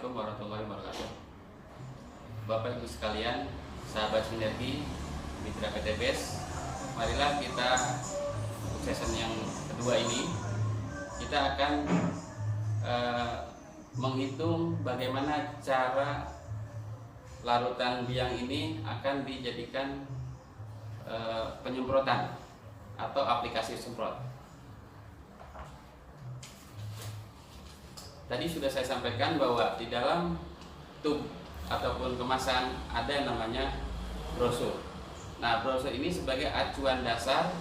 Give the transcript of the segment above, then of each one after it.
Assalamualaikum warahmatullahi wabarakatuh. Bapak Ibu sekalian, sahabat Sinergi, mitra PTBS, marilah kita untuk session yang kedua ini kita akan menghitung bagaimana cara larutan biang ini akan dijadikan penyemprotan atau aplikasi semprot. Tadi sudah saya sampaikan bahwa di dalam tub ataupun kemasan ada yang namanya brosur. Nah, brosur ini sebagai acuan dasar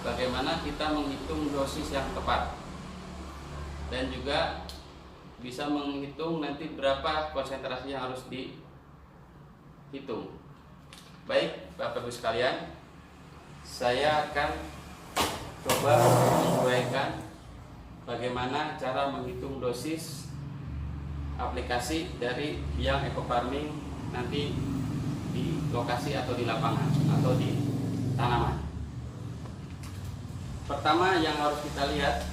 bagaimana kita menghitung dosis yang tepat, dan juga bisa menghitung nanti berapa konsentrasi yang harus dihitung. Baik, Bapak Ibu sekalian, saya akan coba menguraikan bagaimana cara menghitung dosis aplikasi dari biang ekofarming nanti di lokasi atau di lapangan atau di tanaman. Pertama yang harus kita lihat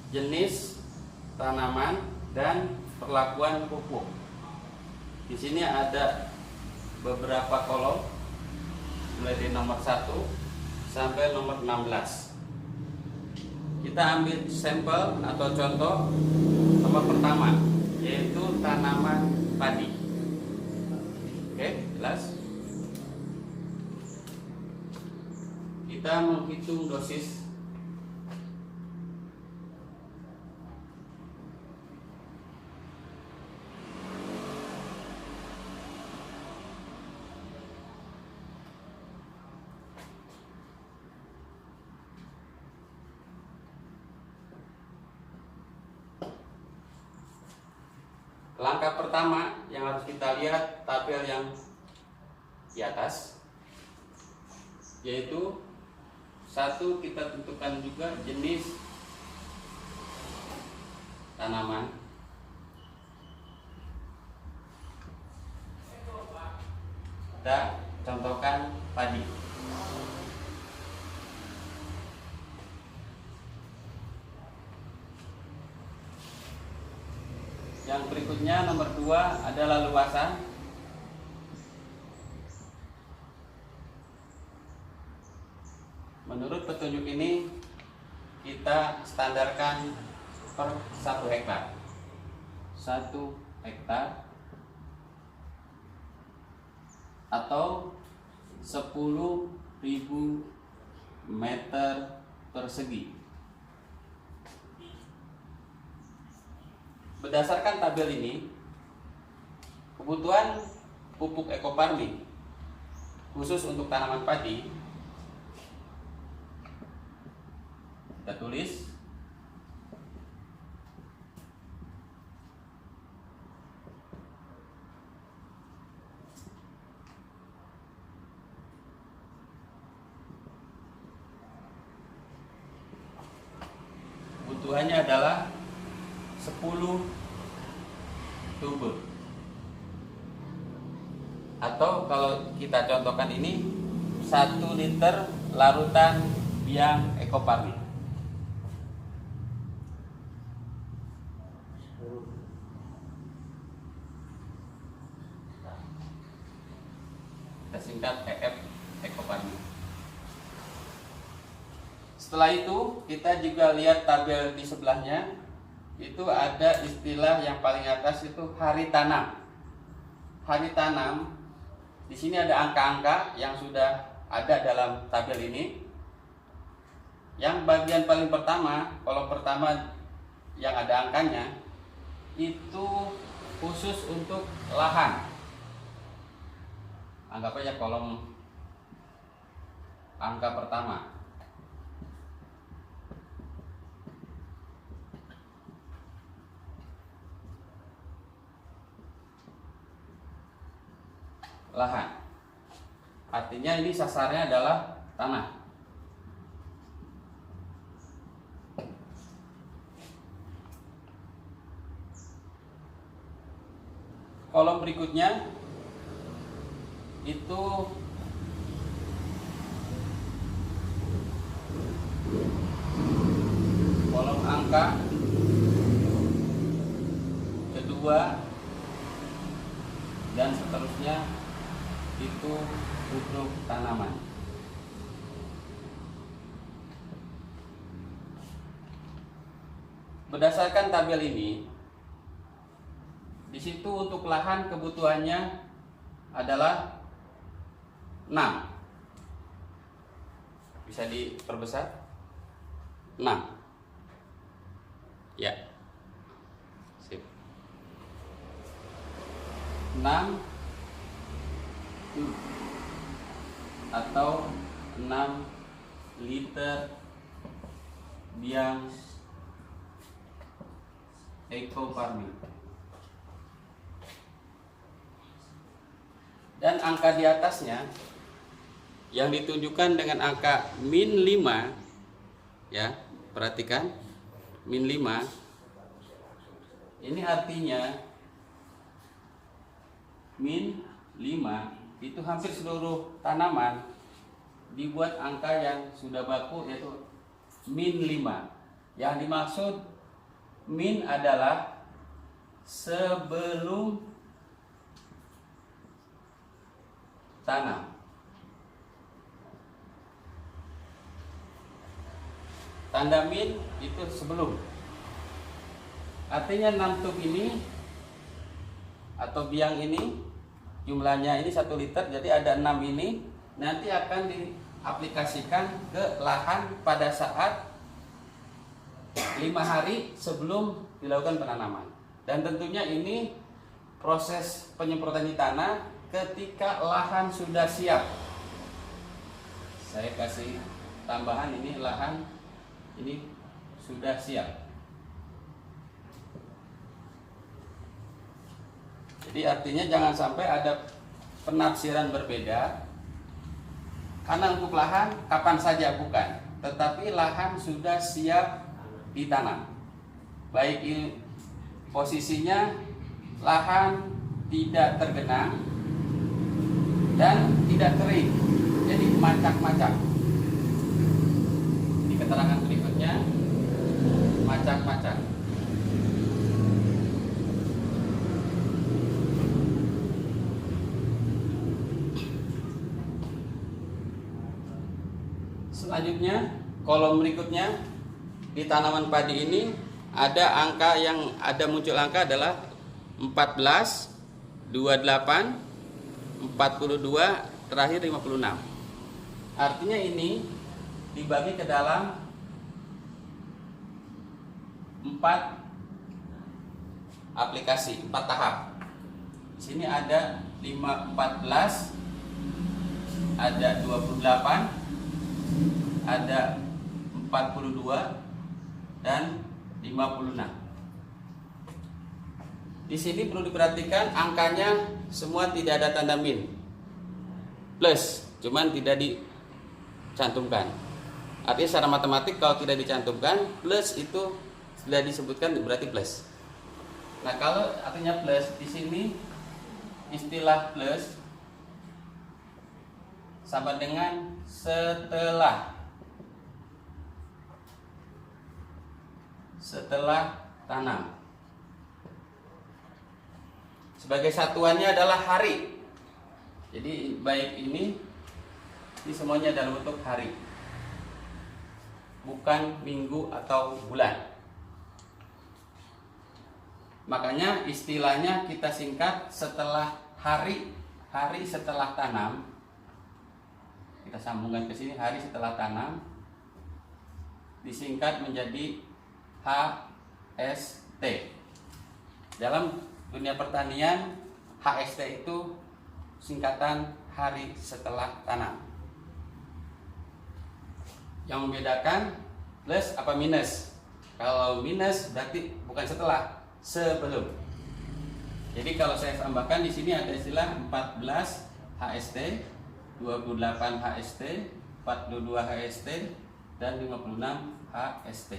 jenis tanaman dan perlakuan pupuk. Di sini ada beberapa kolom mulai dari nomor 1 sampai nomor 16. Kita ambil sampel atau contoh nomor pertama, yaitu tanaman padi. Oke, jelas? Kita menghitung dosis Langkah pertama yang harus kita lihat tabel yang di atas, yaitu satu, kita tentukan juga jenis tanaman, kita contohkan padi. Yang berikutnya nomor 2 adalah luasan. Menurut petunjuk ini kita standarkan per 1 hektar. 1 hektar atau 10.000 meter persegi. Berdasarkan tabel ini, kebutuhan pupuk ekofarming khusus untuk tanaman padi kita tulis kebutuhannya adalah 10 tube, atau kalau kita contohkan ini 1 liter larutan biang ekofarming. Kita singkat EF, ekofarming. Setelah itu kita juga lihat tabel di sebelahnya. Itu ada istilah yang paling atas, itu hari tanam. Hari tanam di sini ada angka-angka yang sudah ada dalam tabel ini. Yang bagian paling pertama, kolom pertama yang ada angkanya, itu khusus untuk lahan. Anggap aja kolom angka pertama. Lahan, artinya ini sasarnya adalah tanah. Kolom berikutnya itu kolom angka dan seterusnya itu untuk tanaman. Berdasarkan tabel ini, di situ untuk lahan kebutuhannya adalah 6. Bisa diperbesar? 6. Ya. Sip. 6 atau 6 liter biang eco farming. Dan angka di atasnya yang ditunjukkan dengan angka min 5, ya, perhatikan min 5. Ini artinya min 5 itu hampir seluruh tanaman dibuat angka yang sudah baku, yaitu min 5. Yang dimaksud min adalah sebelum tanam. Tanda min itu sebelum. Artinya 6 tub ini atau biang ini jumlahnya ini 1 liter, jadi ada 6 ini nanti akan diaplikasikan ke lahan pada saat 5 hari sebelum dilakukan penanaman. Dan tentunya ini proses penyemprotan di tanah ketika lahan sudah siap. Saya kasih tambahan, ini lahan ini sudah siap. Jadi artinya jangan sampai ada penafsiran berbeda. Karena untuk lahan kapan saja bukan, tetapi lahan sudah siap ditanam. Baik ini posisinya lahan tidak tergenang dan tidak kering, jadi macak-macak. Di keterangan berikutnya macak-macak. Selanjutnya kolom berikutnya, di tanaman padi ini ada angka yang ada muncul angka adalah 14, 28, 42, terakhir 56. Artinya ini dibagi ke dalam 4 aplikasi, 4 tahap. Di sini ada 14, ada 28, ada 42 dan 56. Di sini perlu diperhatikan angkanya semua tidak ada tanda min, plus, cuman tidak dicantumkan. Artinya secara matematik kalau tidak dicantumkan, plus itu sudah disebutkan berarti plus. Nah, kalau artinya plus di sini istilah plus sama dengan setelah tanam. Sebagai satuannya adalah hari. Jadi baik ini semuanya dalam bentuk hari, bukan minggu atau bulan. Makanya istilahnya kita singkat setelah hari setelah tanam. Kita sambungkan ke sini, hari setelah tanam disingkat menjadi HST. Dalam dunia pertanian, HST itu singkatan hari setelah tanam. Yang membedakan plus apa minus. Kalau minus berarti bukan setelah, sebelum. Jadi kalau saya tambahkan di sini ada istilah 14 HST, 28 HST, 42 HST, dan 56 HST.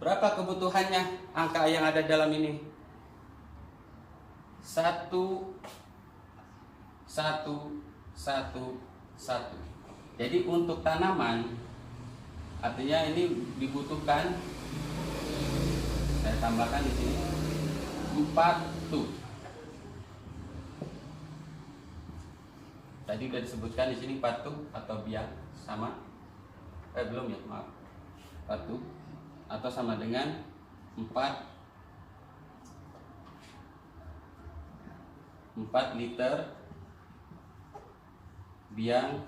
Berapa kebutuhannya angka yang ada dalam ini? 1, 1, 1, 1. Jadi untuk tanaman artinya ini dibutuhkan tambahkan di sini 4 tub. Tadi sudah disebutkan di sini 4 tub atau biang sama belum ya, maaf. 4 tub atau sama dengan 4 liter biang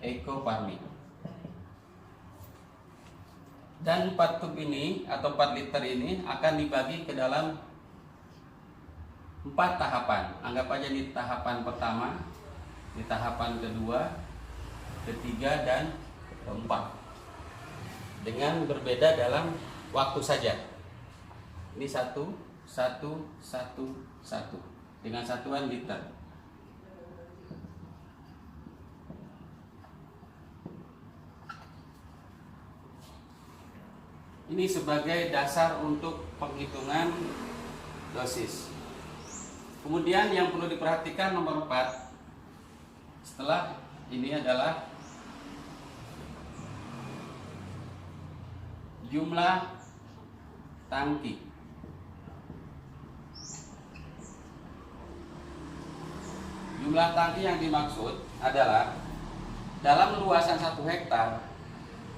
Eco-Farming. Dan 4 tub ini atau 4 liter ini akan dibagi ke dalam 4 tahapan. Anggap aja ini tahapan pertama, ini tahapan kedua, ketiga, dan keempat. Dengan berbeda dalam waktu saja. Ini 1, 1, 1, 1 dengan satuan liter. Ini sebagai dasar untuk penghitungan dosis. Kemudian yang perlu diperhatikan nomor 4 setelah ini adalah jumlah tangki. Jumlah tangki yang dimaksud adalah dalam luasan 1 hektar,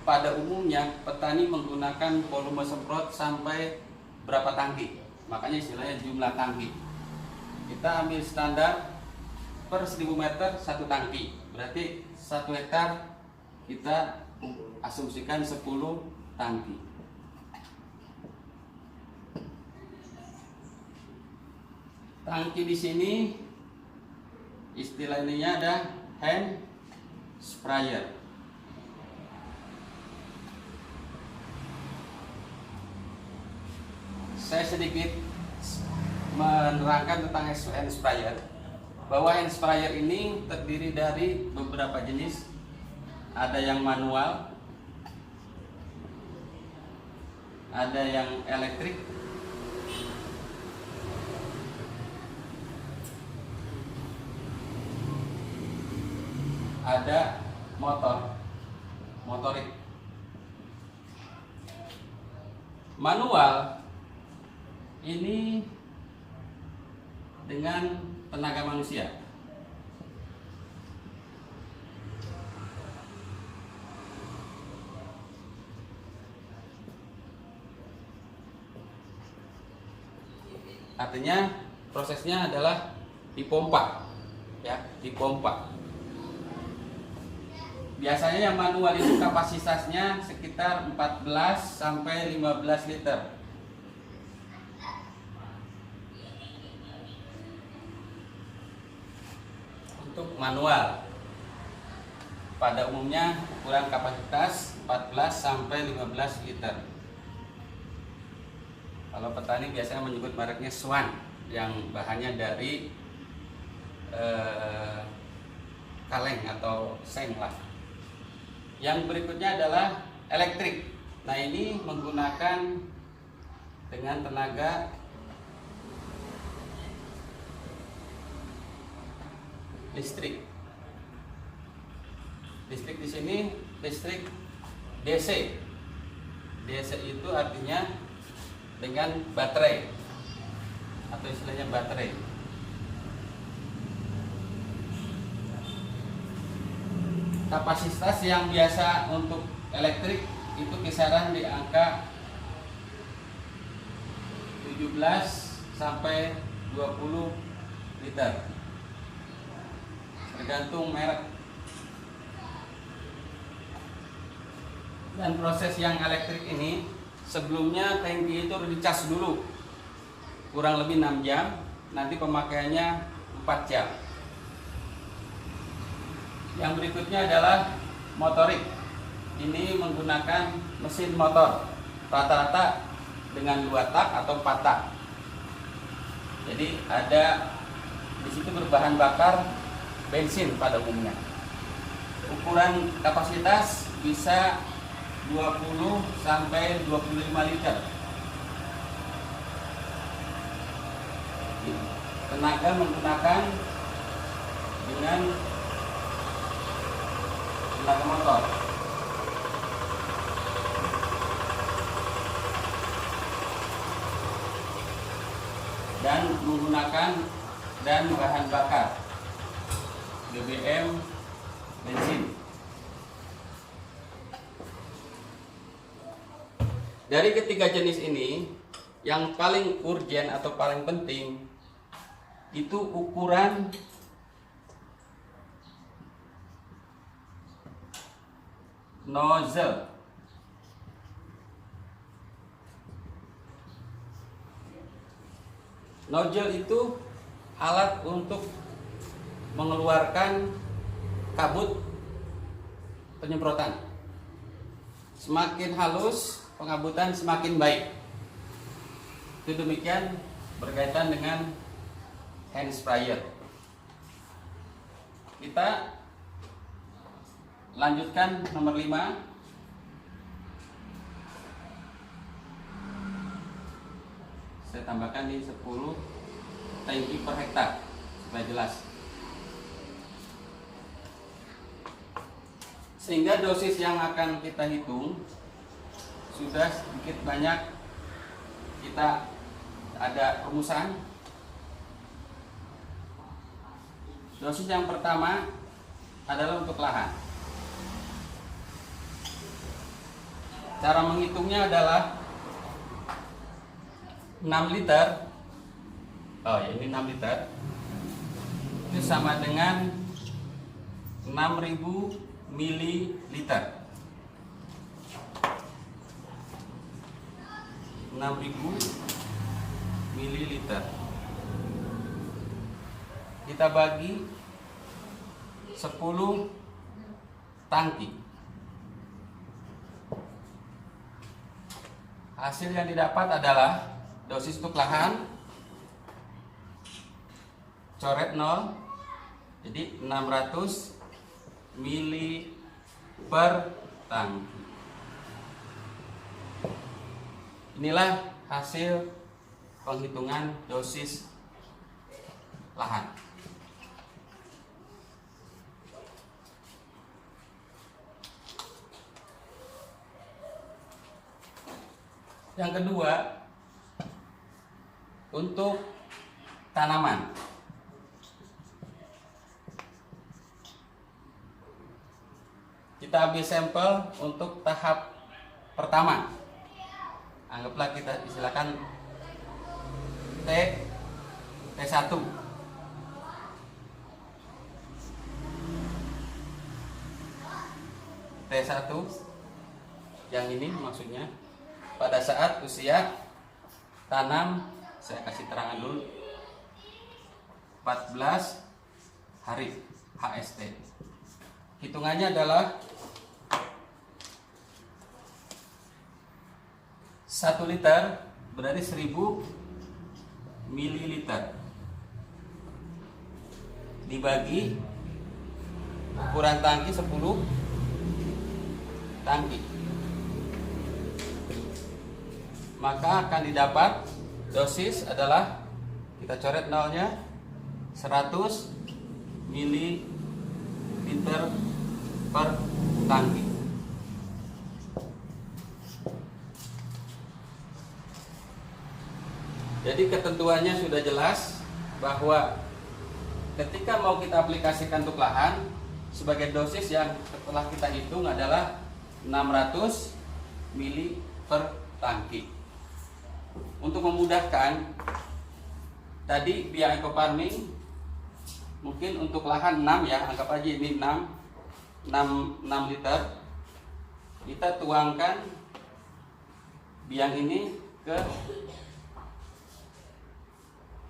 pada umumnya petani menggunakan volume semprot sampai berapa tangki. Makanya istilahnya jumlah tangki. Kita ambil standar per 1000 meter 1 tangki. Berarti 1 hektar kita asumsikan 10 tangki. Tangki di sini istilahnya ada hand sprayer. Saya sedikit menerangkan tentang hand sprayer, bahwa hand sprayer ini terdiri dari beberapa jenis. Ada yang manual, ada yang elektrik, ada motorik. Manual ini dengan tenaga manusia. Artinya prosesnya adalah dipompa, ya, dipompa. Biasanya yang manual itu kapasitasnya sekitar 14 sampai 15 liter. Untuk manual pada umumnya ukuran kapasitas 14 sampai 15 liter. Kalau petani biasanya menyebut mereknya Swan yang bahannya dari kaleng atau seng lah. Yang berikutnya adalah elektrik. Nah, ini menggunakan dengan tenaga listrik. Listrik di sini listrik DC. DC itu artinya dengan baterai atau istilahnya baterai. Kapasitas yang biasa untuk elektrik itu kisaran di angka 17 sampai 20 liter. Tergantung merek. Dan proses yang elektrik ini sebelumnya tangki itu harus dicas dulu kurang lebih 6 jam. Nanti pemakaiannya 4 jam. Yang berikutnya adalah motorik. Ini menggunakan mesin motor rata-rata dengan 2 tak atau 4 tak. Jadi ada di situ berbahan bakar bensin pada umumnya. Ukuran kapasitas bisa 20 sampai 25 liter. Tenaga menggunakan dengan tenaga motor. dan menggunakan dan bahan bakar BBM, bensin. Dari ketiga jenis ini, yang paling urgen atau paling penting itu ukuran nozzle. Nozzle itu alat untuk mengeluarkan kabut penyemprotan. Semakin halus pengabutan semakin baik. Itu demikian berkaitan dengan hand sprayer. Kita lanjutkan nomor 5. Saya tambahkan di 10 tangki per hektar supaya jelas. Sehingga dosis yang akan kita hitung sudah sedikit banyak kita ada rumusan. Dosis yang pertama adalah untuk lahan. Cara menghitungnya adalah 6 liter. Oh ya, ini 6 liter. Itu sama dengan 6.000 mililiter. 6.000 mililiter. Kita bagi 10 tangki. Hasil yang didapat adalah dosis untuk lahan coret 0, jadi 600 mili per tangki. Inilah hasil penghitungan dosis lahan. Yang kedua, untuk tanaman. Kita ambil sampel untuk tahap pertama. Anggaplah kita silakan T1. T1 yang ini maksudnya pada saat usia tanam, saya kasih terangan dulu, 14 hari HST. Hitungannya adalah 1 liter berarti 1000 mililiter dibagi ukuran tangki 10 tangki, maka akan didapat dosis adalah, kita coret nolnya, 100 mililiter per tangki. Jadi ketentuannya sudah jelas bahwa ketika mau kita aplikasikan untuk lahan, sebagai dosis yang setelah kita hitung adalah 600 mili per tangki. Untuk memudahkan, tadi via eco farming mungkin untuk lahan 6 ya, anggap aja ini 6 liter. Kita tuangkan biang ini ke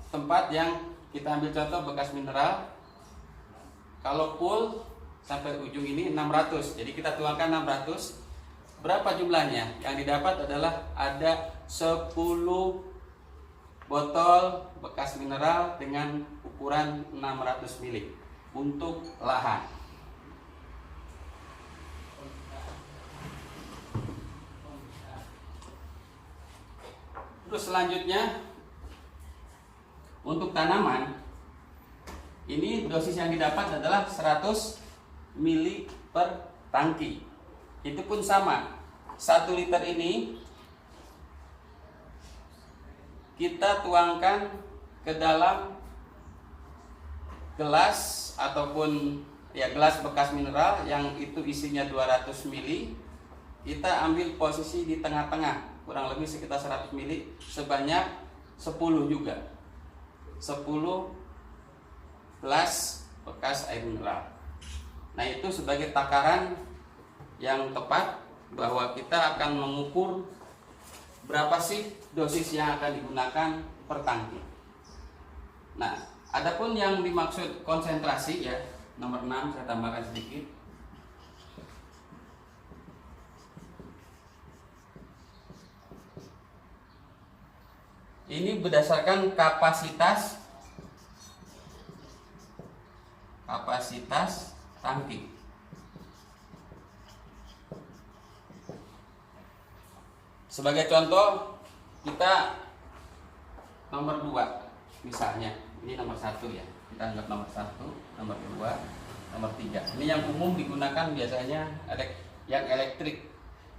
tempat yang kita ambil contoh bekas mineral. Kalau full sampai ujung ini 600, jadi kita tuangkan 600. Berapa jumlahnya? Yang didapat adalah ada 10 botol bekas mineral dengan ukuran 600 ml untuk lahan. Terus selanjutnya untuk tanaman, ini dosis yang didapat adalah 100 ml per tangki. Itu pun sama, 1 liter ini kita tuangkan ke dalam gelas ataupun ya gelas bekas mineral yang itu isinya 200 ml, kita ambil posisi di tengah-tengah, kurang lebih sekitar 100 ml, sebanyak 10 juga. 10 gelas bekas air mineral. Nah, itu sebagai takaran yang tepat bahwa kita akan mengukur berapa sih dosis yang akan digunakan per tangki. Nah, adapun yang dimaksud konsentrasi ya, nomor 6 saya tambahkan sedikit. Ini berdasarkan kapasitas tangki. Sebagai contoh, kita nomor 2 misalnya. Ini nomor 1 ya. Kita anggap nomor 1, nomor 2, nomor 3. Ini yang umum digunakan biasanya yang elektrik.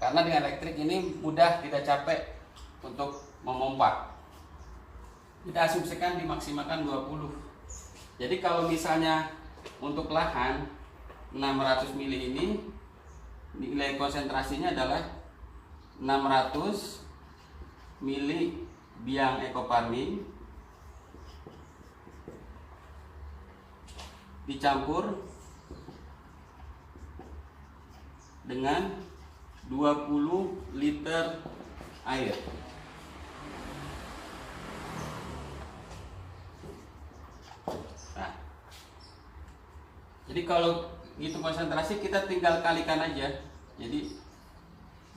Karena dengan elektrik ini mudah kita capek untuk memompa. Kita asumsikan dimaksimalkan 20. Jadi kalau misalnya untuk lahan 600 ml ini nilai konsentrasinya adalah 600 ml biang ekoparmin dicampur dengan 20 liter air. Nah, jadi kalau gitu konsentrasi kita tinggal kalikan aja. Jadi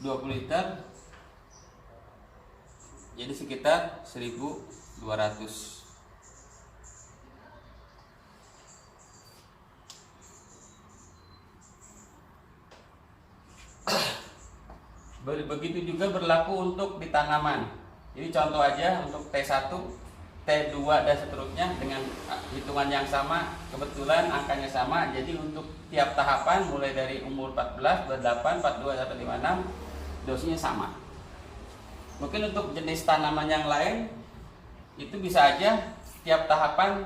20 liter jadi sekitar 1200. Begitu juga berlaku untuk di tanaman. Jadi contoh aja untuk T1, T2 dan seterusnya dengan hitungan yang sama, kebetulan angkanya sama. Jadi untuk tiap tahapan mulai dari umur 14, 28, 42 sampai 56 dosisnya sama. Mungkin untuk jenis tanaman yang lain itu bisa aja tiap tahapan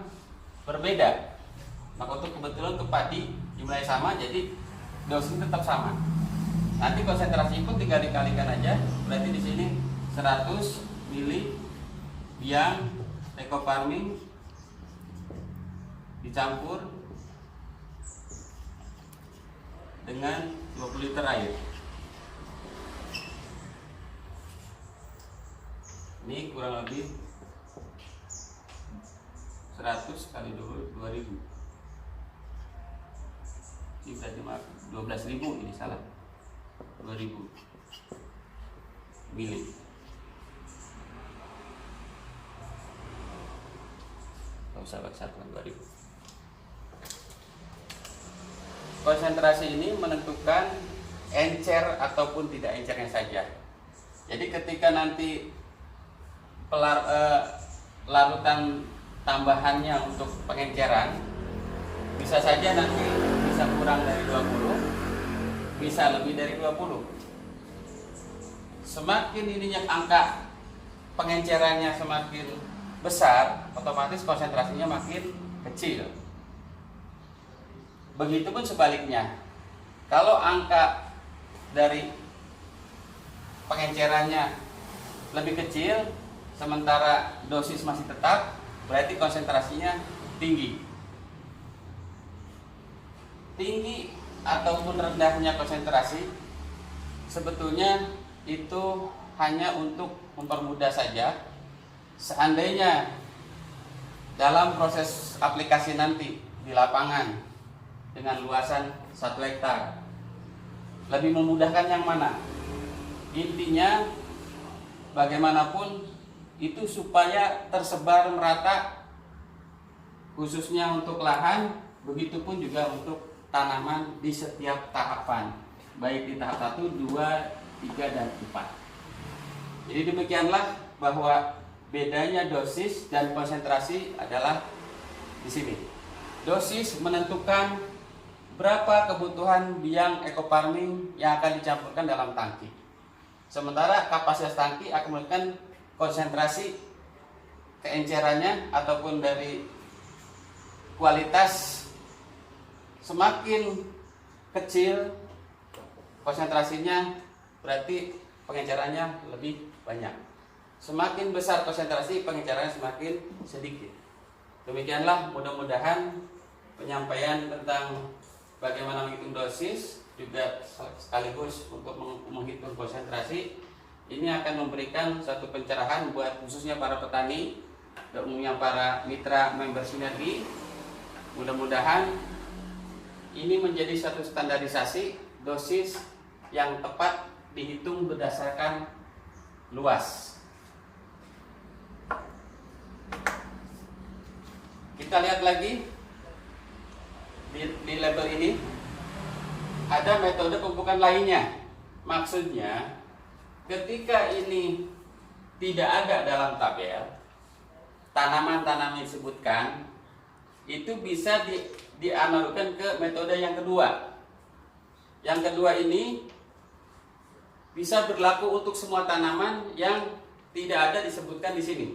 berbeda. Maka untuk kebetulan untuk padi jumlahnya sama, jadi dosisnya tetap sama. Nanti konsentrasi pun tinggal dikalikan aja. Berarti di sini 100 ml biang ekoparmin dicampur dengan 20 liter air. Ini kurang lebih 100 kali 2000. Ini berarti 12.000, ini salah. 2000 mili. Gak usah pakai satuan 2000. Konsentrasi ini menentukan encer ataupun tidak encernya saja. Jadi ketika nanti larutan tambahannya untuk pengenceran bisa saja nanti bisa kurang dari 20, bisa lebih dari 20. Semakin ininya angka pengencerannya semakin besar, otomatis konsentrasinya makin kecil. Begitupun sebaliknya. Kalau angka dari pengencerannya lebih kecil sementara dosis masih tetap, berarti konsentrasinya tinggi. Tinggi ataupun rendahnya konsentrasi sebetulnya itu hanya untuk mempermudah saja. Seandainya dalam proses aplikasi nanti di lapangan dengan luasan 1 hektar lebih memudahkan yang mana? Intinya bagaimanapun itu supaya tersebar merata, khususnya untuk lahan, begitupun juga untuk tanaman di setiap tahapan, baik di tahap 1, 2, 3, dan 4. Jadi demikianlah bahwa bedanya dosis dan konsentrasi adalah di sini. Dosis menentukan berapa kebutuhan biang ekoparmin yang akan dicampurkan dalam tangki. Sementara kapasitas tangki akan menentukan konsentrasi keencerannya ataupun dari kualitas, semakin kecil konsentrasinya berarti pengencerannya lebih banyak. Semakin besar konsentrasi, pengencerannya semakin sedikit. Demikianlah mudah-mudahan penyampaian tentang bagaimana menghitung dosis juga sekaligus untuk menghitung konsentrasi ini akan memberikan satu pencerahan buat khususnya para petani dan umumnya para mitra member sinergi. Mudah-mudahan ini menjadi satu standarisasi dosis yang tepat dihitung berdasarkan luas. Kita lihat lagi di label ini ada metode pemupukan lainnya. Maksudnya ketika ini tidak ada dalam tabel, tanaman-tanaman yang disebutkan itu bisa dianalogkan ke metode yang kedua. Yang kedua ini bisa berlaku untuk semua tanaman yang tidak ada disebutkan di sini.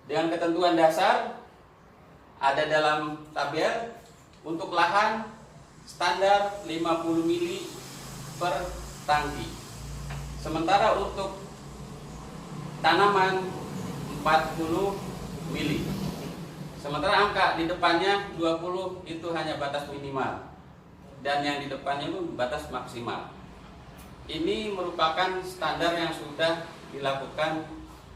Dengan ketentuan dasar ada dalam tabel untuk lahan standar 50 mili per tangki. Sementara untuk tanaman 40 mili. Sementara angka di depannya 20 itu hanya batas minimal. Dan yang di depannya itu batas maksimal. Ini merupakan standar yang sudah dilakukan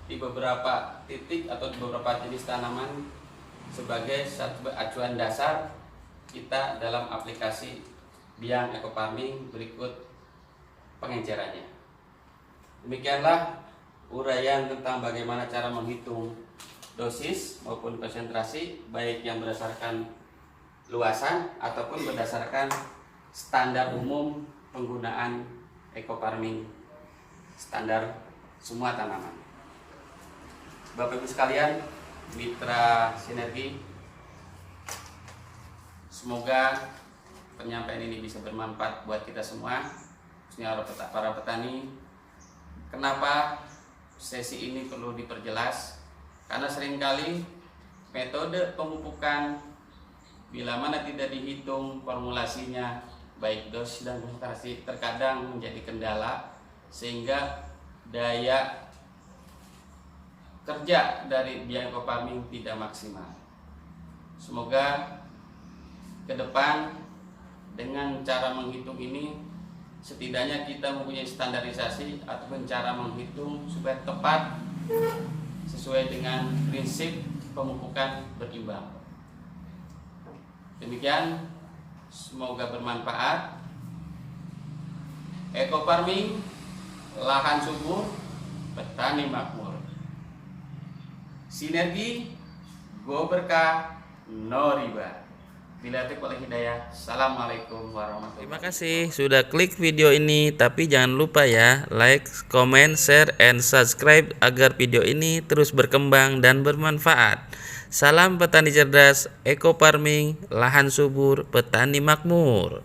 di beberapa titik atau di beberapa jenis tanaman sebagai satu acuan dasar kita dalam aplikasi Biang Eco Farming berikut pengencerannya. Demikianlah uraian tentang bagaimana cara menghitung dosis maupun konsentrasi baik yang berdasarkan luasan ataupun berdasarkan standar umum penggunaan eco farming standar semua tanaman. Bapak Ibu sekalian, mitra sinergi, semoga penyampaian ini bisa bermanfaat buat kita semua, khususnya para petani. Kenapa sesi ini perlu diperjelas? Karena seringkali metode pemupukan bila mana tidak dihitung formulasinya baik dosis dan konsentrasi terkadang menjadi kendala sehingga daya kerja dari Biang Eco Farming tidak maksimal. Semoga ke depan dengan cara menghitung ini setidaknya kita mempunyai standarisasi ataupun cara menghitung supaya tepat sesuai dengan prinsip pemupukan berimbang. Demikian, semoga bermanfaat. Eco farming, lahan subur, petani makmur. Sinergi, go berkah, no riba. Bila oleh hidayah. Assalamualaikum warahmatullahi wabarakatuh. Terima kasih sudah klik video ini, tapi jangan lupa ya like, comment, share, and subscribe agar video ini terus berkembang dan bermanfaat. Salam petani cerdas, eco farming, lahan subur, petani makmur.